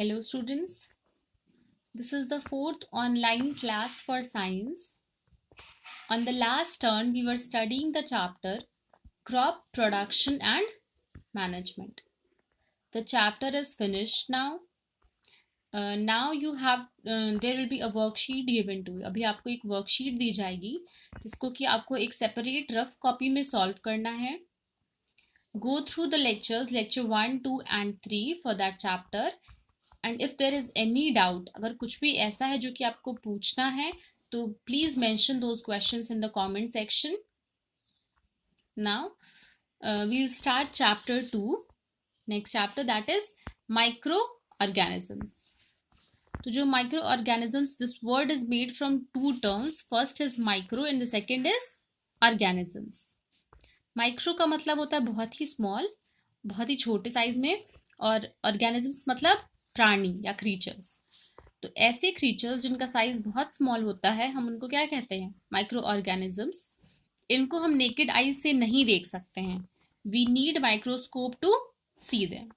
Hello students, this is the fourth online class for science. On the last turn, we were studying the chapter Crop Production and Management. The chapter is finished now. Now you have, there will be a worksheet given to you. अभी आपको एक worksheet दी जाएगी जिसको कि आपको एक separate rough copy में solve करना है. Go through the lectures, lecture 1, 2 and 3 for that chapter. And if there is any doubt, अगर कुछ भी ऐसा है जो कि आपको पूछना है तो please mention those questions in the comment section. Now we start chapter 2, next chapter that is microorganisms. तो जो microorganisms, this word is made from two terms. First is micro and the second is organisms. Micro का मतलब होता है बहुत ही small, बहुत ही छोटे size में, और ऑर्गेनिजम्स मतलब प्राणी या क्रीचर्स. तो ऐसे क्रीचर्स जिनका साइज बहुत स्मॉल होता है, हम उनको क्या कहते हैं? Microorganisms. इनको हम नेकेड आईज से नहीं देख सकते हैं. We need microscope to see them.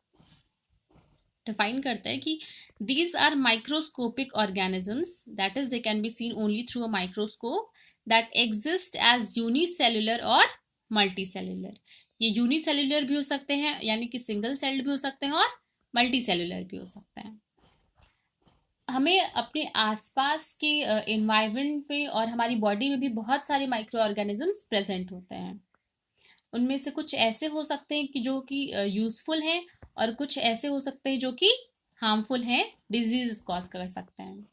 Define करता है कि these are microscopic organisms, that is they can be seen only through a microscope, that exist as unicellular और मल्टीसेल्युलर. ये यूनिसेल्युलर भी हो सकते हैं, यानी कि सिंगल सेल्ड भी हो सकते हैं, और मल्टी सेलुलर भी हो सकता है. हमें अपने आसपास के एनवायरनमेंट में और हमारी बॉडी में भी बहुत सारे माइक्रो ऑर्गेनिजम्स प्रेजेंट होते हैं. उनमें से कुछ ऐसे हो सकते हैं कि जो कि यूजफुल हैं, और कुछ ऐसे हो सकते हैं जो कि हार्मफुल हैं, डिजीज कॉज कर सकते हैं.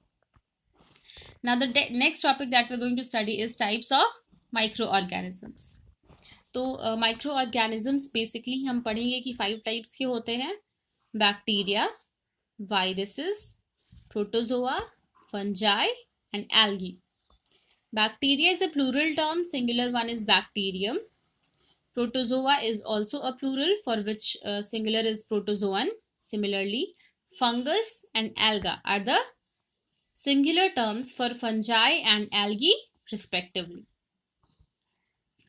Now the next topic that we are going to study is types of microorganisms. तो माइक्रो ऑर्गेनिजम्स बेसिकली हम पढ़ेंगे कि 5 टाइप्स के होते हैं: bacteria, viruses, protozoa, fungi and algae. Bacteria is a plural term, singular one is bacterium. Protozoa is also a plural, for which singular is protozoan. Similarly, fungus and alga are the singular terms for fungi and algae respectively.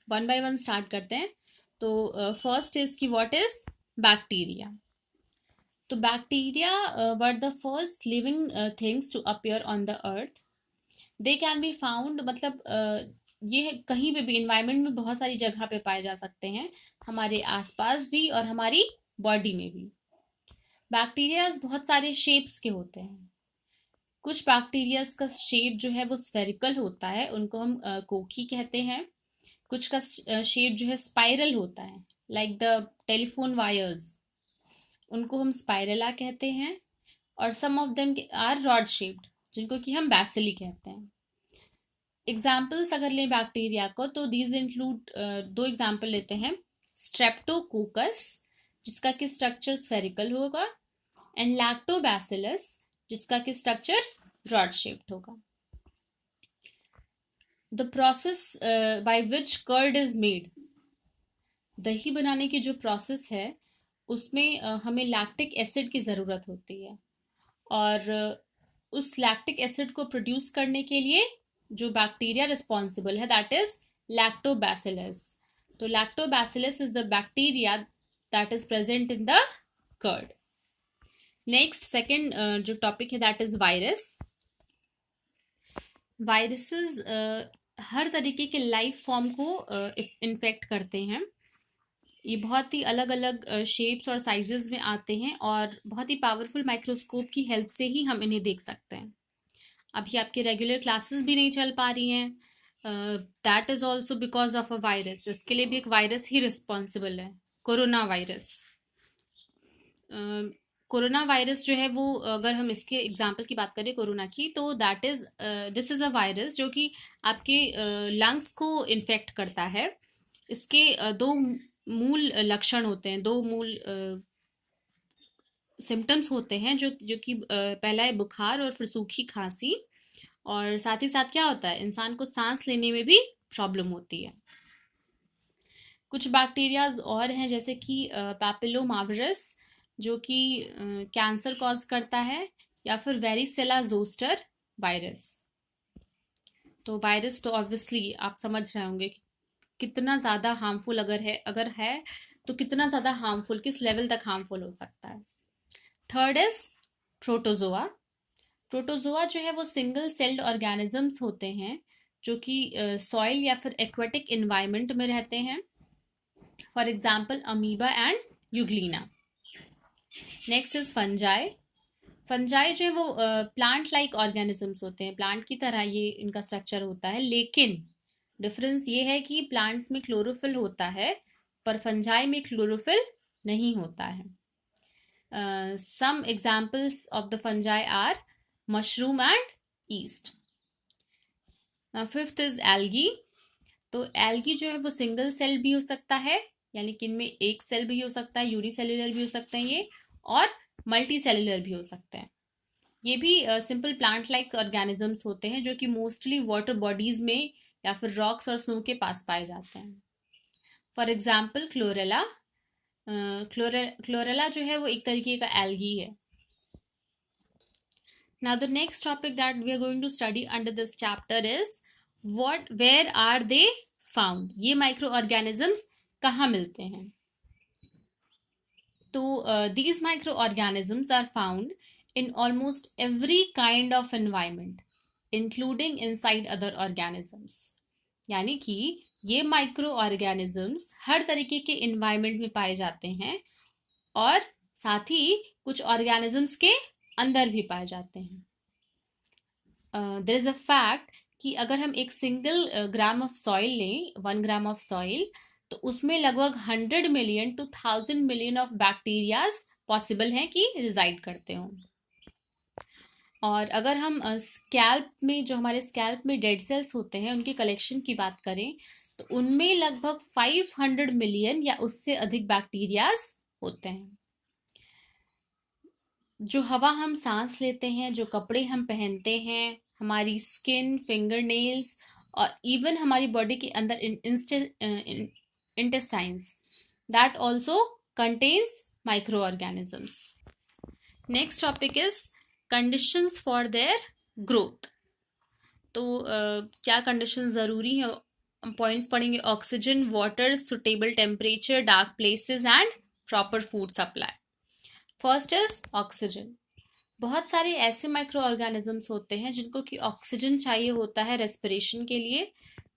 One by one start करते हैं. तो first is कि what is bacteria. तो bacteria were the first living things to appear on the earth. They can be found, मतलब ये कहीं पे भी इन्वायरमेंट में बहुत सारी जगह पे पाए जा सकते हैं, हमारे आसपास भी और हमारी बॉडी में भी. बैक्टीरियाज बहुत सारे शेप्स के होते हैं. कुछ बैक्टीरियाज का शेप जो है वो स्फेरिकल होता है, उनको हम कोकी कहते हैं. कुछ का शेप जो है स्पाइरल होता है, लाइक द टेलीफोन वायर्स, उनको हम स्पाइरला कहते हैं. और some of them are rod shaped, जिनको कि हम बैसिली कहते हैं. एग्जाम्पल्स अगर लें बैक्टीरिया को, तो दीज इंक्लूड, 2 एग्जाम्पल लेते हैं. स्ट्रेप्टोकोकस, जिसका कि स्ट्रक्चर स्फेरिकल होगा, एंड लैक्टोबैसिलस, जिसका कि स्ट्रक्चर रॉड शेप्ड होगा. The process by which curd is made. दही बनाने की जो प्रोसेस है उसमें हमें लैक्टिक एसिड की ज़रूरत होती है, और उस लैक्टिक एसिड को प्रोड्यूस करने के लिए जो बैक्टीरिया रिस्पॉन्सिबल है दैट इज लैक्टोबैसिलस. तो lactobacillus is the bacteria that is present in the curd. Next second जो टॉपिक है दैट इज वायरस. वायरसेस हर तरीके के लाइफ फॉर्म को इन्फेक्ट करते हैं. ये बहुत ही अलग अलग शेप्स और साइजेस में आते हैं, और बहुत ही पावरफुल माइक्रोस्कोप की हेल्प से ही हम इन्हें देख सकते हैं. अभी आपकी रेगुलर क्लासेस भी नहीं चल पा रही हैं, that is also because of a virus. इसके लिए भी एक वायरस ही रिस्पॉन्सिबल है, कोरोना वायरस. कोरोना वायरस जो है वो, अगर हम इसके एग्जाम्पल की बात करें कोरोना की, तो that is, this is a virus जो कि आपके लंग्स को इन्फेक्ट करता है. इसके 2 मूल लक्षण होते हैं, 2 मूल सिम्टम्स होते हैं, जो कि पहला है बुखार और फिर सूखी खांसी, और साथ ही साथ क्या होता है, इंसान को सांस लेने में भी प्रॉब्लम होती है. कुछ बैक्टीरियाज और हैं, जैसे कि पैपिलोमाविरस, जो कि कैंसर कॉज करता है, या फिर वेरिसेला जोस्टर वायरस. तो वायरस तो ऑब्वियसली आप समझ रहे होंगे कि कितना ज़्यादा हार्मफुल अगर है तो कितना ज़्यादा हार्मफुल, किस लेवल तक हार्मफुल हो सकता है. Third is protozoa. प्रोटोजोआ जो है वो सिंगल सेल्ड ऑर्गेनिजम्स होते हैं जो कि सॉइल या फिर एक्वेटिक इन्वायरमेंट में रहते हैं। For example amoeba and Euglena. Next is fungi. Fungi जो है वो प्लांट लाइक ऑर्गेनिजम्स होते हैं, प्लांट की तरह ये इनका स्ट्रक्चर होता है, लेकिन डिफरेंस ये है कि प्लांट्स में क्लोरोफिल होता है पर फंजाई में क्लोरोफिल नहीं होता है। Some examples of the fungi are mushroom and yeast. Fifth is algae. तो एल्गी जो है वो सिंगल सेल भी हो सकता है, यानी कि इनमें एक सेल भी हो सकता है, यूनिसेल्युलर भी हो सकते हैं ये, और मल्टी सेल्युलर भी हो सकते हैं। ये भी सिंपल प्लांट लाइक ऑर्गेनिजम्स होते हैं जो कि मोस्टली वाटर बॉडीज में या फिर रॉक्स और स्नो के पास पाए जाते हैं। For example chlorella. क्लोरेला जो है वो एक तरीके का एल्गी है। Now the next topic that we are going to study under this chapter is where are they found? ये माइक्रो ऑर्गेनिजम्स कहाँ मिलते हैं? तो these microorganisms are found in almost every kind of environment, including inside other organisms. यानी कि ये micro organisms हर तरीके के इन्वायरमेंट में पाए जाते हैं और साथ ही कुछ ऑर्गेनिजम्स के अंदर भी पाए जाते हैं। देयर इज अ फैक्ट कि अगर हम एक सिंगल ग्राम ऑफ सॉइल लें, 1 ग्राम ऑफ सॉइल, तो उसमें लगभग 100 million to 1000 million of bacterias possible हैं कि रिजाइड करते हों। और अगर हम स्कैल्प में, जो हमारे स्कैल्प में डेड सेल्स होते हैं, उनके कलेक्शन की बात करें तो उनमें लगभग 500 मिलियन या उससे अधिक बैक्टीरियाज होते हैं। जो हवा हम सांस लेते हैं, जो कपड़े हम पहनते हैं, हमारी स्किन, फिंगर नेल्स और इवन हमारी बॉडी के अंदर intestines, that also contains micro organisms. Next topic is conditions for their growth. तो क्या कंडीशन ज़रूरी है? पॉइंट्स पढ़ेंगे। Oxygen, water, suitable temperature, dark places and proper food supply. First is oxygen. बहुत सारे ऐसे माइक्रो ऑर्गेनिजम्स होते हैं जिनको कि ऑक्सीजन चाहिए होता है रेस्पिरेशन के लिए।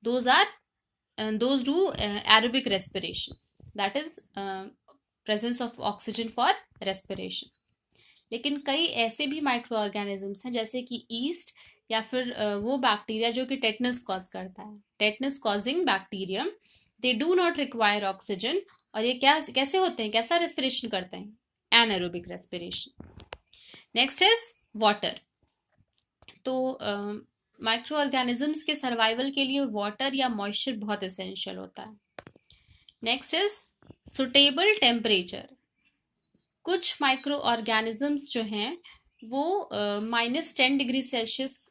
Those do aerobic respiration, that is presence of oxygen for respiration. लेकिन कई ऐसे भी माइक्रो ऑर्गेनिजम्स हैं जैसे कि ईस्ट या फिर वो बैक्टीरिया जो कि टेटनस कॉज करता है, tetanus causing bacterium, they do not require oxygen. और ये कैसे होते हैं, कैसा रेस्पिरेशन करते हैं? Anaerobic respiration. Next is water. तो माइक्रो ऑर्गेनिजम्स के सर्वाइवल के लिए वाटर या मॉइस्चर बहुत एसेंशियल होता है। Next is suitable temperature. कुछ माइक्रो ऑर्गेनिजम्स जो हैं वो -10 degree Celsius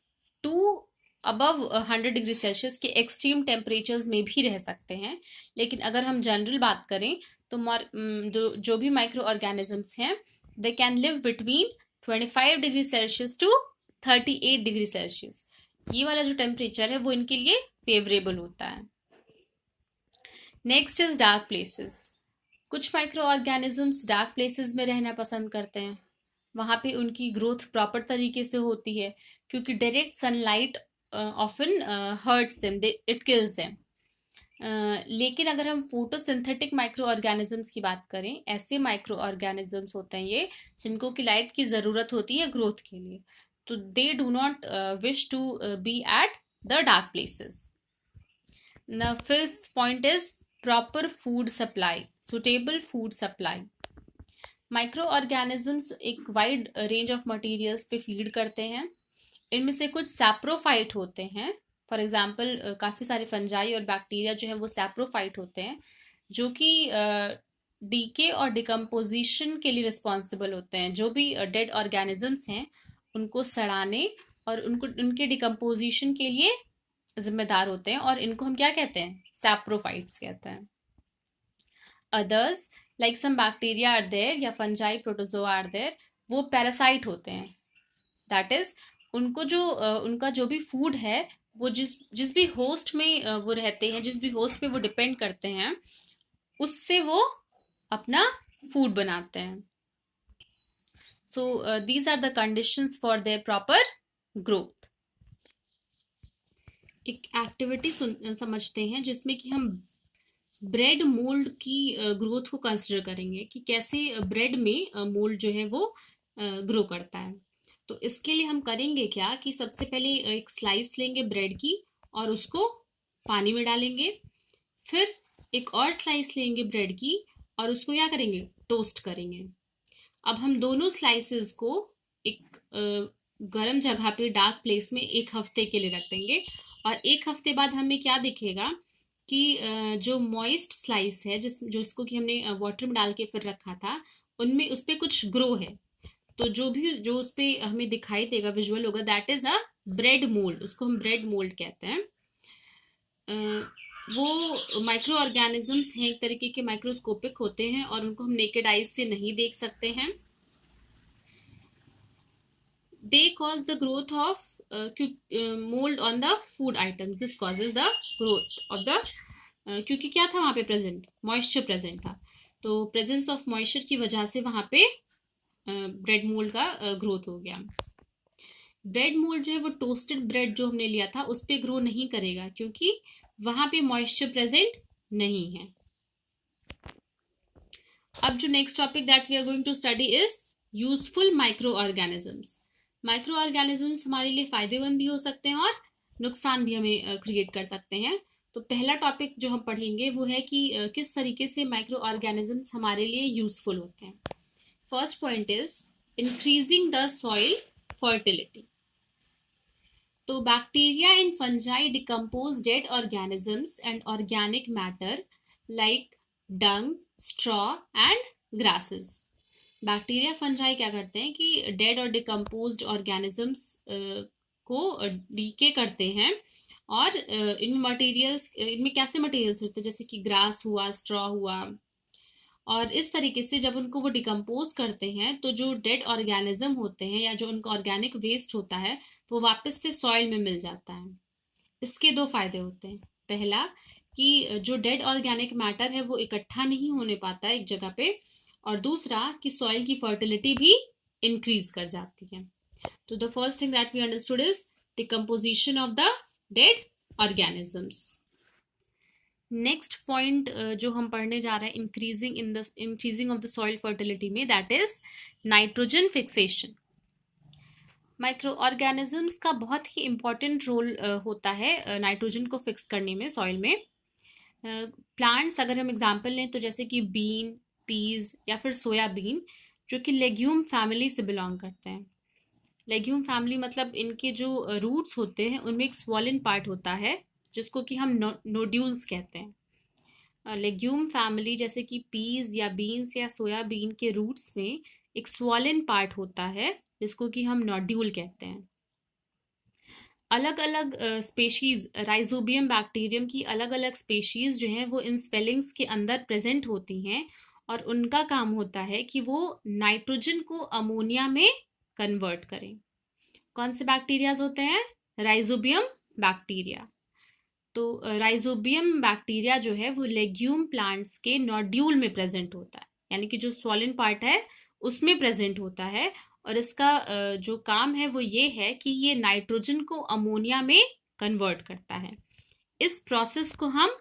to above 100 degree Celsius के एक्सट्रीम टेम्परेचर्स में भी रह सकते हैं। लेकिन अगर हम जनरल बात करें तो जो भी माइक्रो ऑर्गेनिजम्स हैं, they can live between 25 degree Celsius to 38 degree Celsius. ये वाला जो टेम्परेचर है वो इनके लिए फेवरेबल होता है। Next is dark places. कुछ माइक्रो ऑर्गेनिजम्स डार्क प्लेसेस में रहना पसंद करते हैं, वहाँ पे उनकी ग्रोथ प्रॉपर तरीके से होती है क्योंकि direct sunlight often hurts them, it kills them. लेकिन अगर हम फोटोसिंथेटिक माइक्रो ऑर्गेनिजम्स की बात करें, ऐसे माइक्रो ऑर्गेनिजम्स होते हैं ये जिनको कि लाइट की ज़रूरत होती है ग्रोथ के लिए, तो they do not wish to be at the dark places. The fifth point is proper food supply, suitable food supply. Microorganisms एक वाइड रेंज ऑफ मटेरियल्स पे फीड करते हैं। इनमें से कुछ सैप्रोफाइट होते हैं। फॉर एग्जांपल काफ़ी सारे फंजाई और बैक्टीरिया जो है वो सैप्रोफाइट होते हैं, जो कि डीके और डिकम्पोजिशन के लिए रिस्पॉन्सिबल होते हैं। जो भी डेड ऑर्गेनिजम्स हैं उनको सड़ाने और उनके डिकम्पोजिशन के लिए जिम्मेदार होते हैं, और इनको हम क्या कहते हैं? सैप्रोफाइट्स कहते हैं। Others like some bacteria are there या फंजाई, प्रोटोजोआ आर देयर, वो पैरासाइट होते हैं। दैट इज उनका जो भी फूड है वो जिस भी होस्ट में वो रहते हैं, जिस भी होस्ट पे वो डिपेंड करते हैं, उससे वो अपना फूड बनाते हैं। So these are the conditions for their proper growth. एक एक्टिविटी समझते हैं जिसमें कि हम ब्रेड मोल्ड की ग्रोथ को कंसिडर करेंगे कि कैसे ब्रेड में मोल्ड जो है वो ग्रो करता है। तो इसके लिए हम करेंगे क्या कि सबसे पहले एक स्लाइस लेंगे ब्रेड की और उसको पानी में डालेंगे, फिर एक और स्लाइस लेंगे ब्रेड की और उसको क्या करेंगे, टोस्ट करेंगे। अब हम दोनों स्लाइसेस को एक गर्म जगह पे डार्क प्लेस में एक हफ्ते के लिए रख देंगे और एक हफ्ते बाद हमें क्या दिखेगा कि जो मॉइस्ट स्लाइस है जो इसको कि हमने वाटर में डाल के फिर रखा था, उनमें उस पर कुछ ग्रो है। तो जो उस पर हमें दिखाई देगा, विजुअल होगा, that is a bread mould. उसको हम ब्रेड मोल्ड कहते हैं। वो माइक्रो ऑर्गेनिजम्स हैं, एक तरीके के माइक्रोस्कोपिक होते हैं और उनको हम नेकेड आइज से नहीं देख सकते हैं। They cause the growth of mold on the food items. This causes the growth of the क्योंकि क्या था वहाँ पे प्रेजेंट, मॉइस्चर प्रेजेंट था। तो प्रेजेंस ऑफ मॉइस्चर की वजह से वहाँ पे ब्रेड मोल्ड का ग्रोथ हो गया। ब्रेड मोल्ड जो है वो टोस्टेड ब्रेड जो हमने लिया था उस पर ग्रो नहीं करेगा क्योंकि वहाँ पे मॉइस्चर प्रेजेंट नहीं है। अब जो next topic that we are going to study is useful microorganisms. Microorganisms हमारे लिए फायदेमंद भी हो सकते हैं और नुकसान भी हमें क्रिएट कर सकते हैं। तो पहला टॉपिक जो हम पढ़ेंगे वो है कि किस तरीके से माइक्रो ऑर्गेनिजम्स हमारे लिए यूजफुल होते हैं। First point is increasing the soil fertility. तो bacteria and fungi decompose dead organisms and organic matter like dung, straw and grasses. Bacteria fungi क्या करते हैं कि डेड और डिकम्पोज्ड ऑर्गेनिजम्स को डीके करते हैं और इनमें कैसे मटेरियल्स होते हैं, जैसे कि ग्रास हुआ, स्ट्रॉ हुआ, और इस तरीके से जब उनको वो डिकम्पोज करते हैं तो जो डेड ऑर्गेनिज्म होते हैं या जो उनका ऑर्गेनिक वेस्ट होता है वो वापस से सॉइल में मिल जाता है। इसके दो फायदे होते हैं। पहला कि जो डेड ऑर्गेनिक मैटर है वो इकट्ठा नहीं होने पाता है एक जगह पे, और दूसरा कि सॉइल की फर्टिलिटी भी इंक्रीज कर जाती है। तो the first thing that we understood is decomposition of the dead organisms. Next point जो हम पढ़ने जा रहे हैं increasing of the soil fertility में, that is nitrogen fixation. Micro organisms का बहुत ही इम्पॉर्टेंट रोल होता है नाइट्रोजन को फिक्स करने में सॉइल में। प्लांट्स अगर हम एग्जांपल लें तो जैसे कि बीन, पीज या फिर सोयाबीन, जो कि लेग्यूम फैमिली से बिलोंग करते हैं। लेग्यूम फैमिली मतलब इनके जो रूट्स होते हैं उनमें एक स्वॉलन पार्ट होता है जिसको कि हम नोड्यूल्स कहते हैं। लेग्यूम फैमिली जैसे कि पीज या बीन्स या सोयाबीन के रूट्स में एक स्वॉलन पार्ट होता है जिसको कि हम नोड्यूल कहते हैं। अलग अलग स्पेशीज, राइजोबियम बैक्टीरियम की अलग अलग स्पेशीज जो हैं वो इन स्वेलिंग्स के अंदर प्रेजेंट होती हैं और उनका काम होता है कि वो नाइट्रोजन को अमोनिया में कन्वर्ट करें। कौन से बैक्टीरियाज होते हैं? Rhizobium bacteria. तो राइजोबियम बैक्टीरिया जो है वो लेग्यूम प्लांट्स के नोड्यूल में प्रेजेंट होता है, यानी कि जो स्वॉलन पार्ट है उसमें प्रेजेंट होता है, और इसका जो काम है वो ये है कि ये नाइट्रोजन को अमोनिया में कन्वर्ट करता है। इस प्रोसेस को हम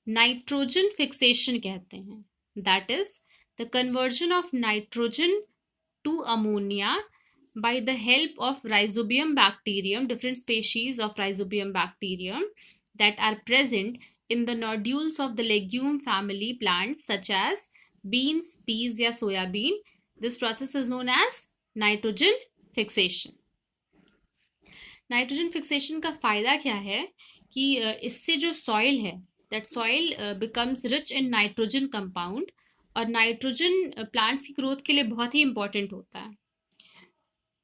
नाइट्रोजन फिक्सेशन कहते हैं। That is the conversion of nitrogen to ammonia by the help of rhizobium bacterium, different species of rhizobium bacterium that are present in the nodules of the legume family plants such as beans, peas या soyabean. This process is known as nitrogen fixation. Nitrogen fixation का फायदा क्या है कि इससे जो soil है, that soil becomes rich in nitrogen compound, और नाइट्रोजन प्लांट्स की ग्रोथ के लिए बहुत ही इंपॉर्टेंट होता है।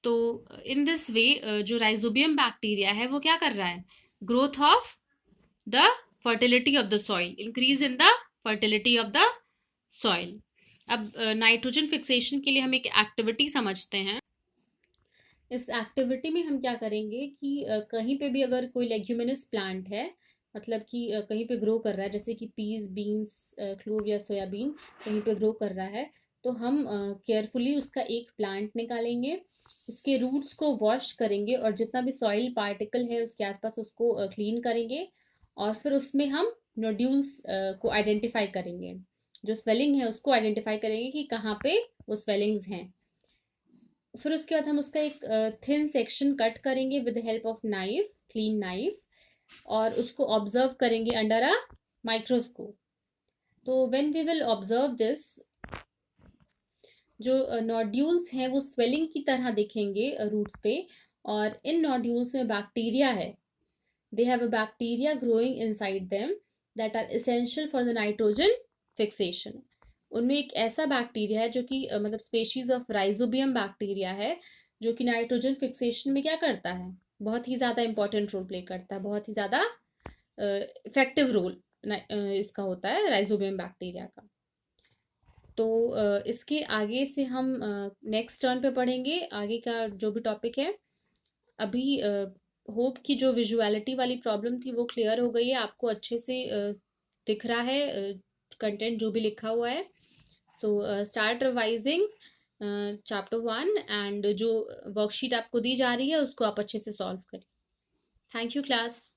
तो इन दिस वे जो राइजोबियम बैक्टीरिया है वो क्या कर रहा है? Growth of the fertility of the soil, increase in the fertility of the soil. अब नाइट्रोजन फिक्सेशन के लिए हम एक एक्टिविटी समझते हैं। इस एक्टिविटी में हम क्या करेंगे कि कहीं पे भी अगर कोई लेग्यूमिनस प्लांट है, मतलब कि कहीं पे ग्रो कर रहा है, जैसे कि पीज, बीन्स, क्लोव या सोयाबीन कहीं पे ग्रो कर रहा है, तो हम केयरफुली उसका एक प्लांट निकालेंगे, उसके रूट्स को वॉश करेंगे और जितना भी सॉइल पार्टिकल है उसके आसपास उसको क्लीन करेंगे, और फिर उसमें हम नोड्यूल्स को आइडेंटिफाई करेंगे, जो स्वेलिंग है उसको आइडेंटिफाई करेंगे कि कहाँ पे वो स्वेलिंग्स हैं। फिर उसके बाद हम उसका एक थिन सेक्शन कट करेंगे with help of knife, clean knife, और उसको ऑब्जर्व करेंगे अंडर अ माइक्रोस्कोप। तो when we will observe this, जो नोड्यूल्स हैं वो स्वेलिंग की तरह दिखेंगे रूट्स पे, और इन नोड्यूल्स में बैक्टीरिया है, they have a bacteria growing inside them that are essential for the nitrogen fixation. उनमें एक ऐसा बैक्टीरिया है जो कि मतलब स्पेशीज ऑफ राइजोबियम बैक्टीरिया है, जो कि नाइट्रोजन फिक्सेशन में क्या करता है, बहुत ही ज़्यादा इंपॉर्टेंट रोल प्ले करता है, बहुत ही ज़्यादा इफेक्टिव रोल इसका होता है राइजोबियम बैक्टीरिया का। तो इसके आगे से हम नेक्स्ट टर्न पे पढ़ेंगे आगे का जो भी टॉपिक है। अभी होप कि जो विजुअलिटी वाली प्रॉब्लम थी वो क्लियर हो गई है, आपको अच्छे से दिख रहा है कंटेंट जो भी लिखा हुआ है। So start revising chapter 1, and जो वर्कशीट आपको दी जा रही है उसको आप अच्छे से सॉल्व करें। Thank you class.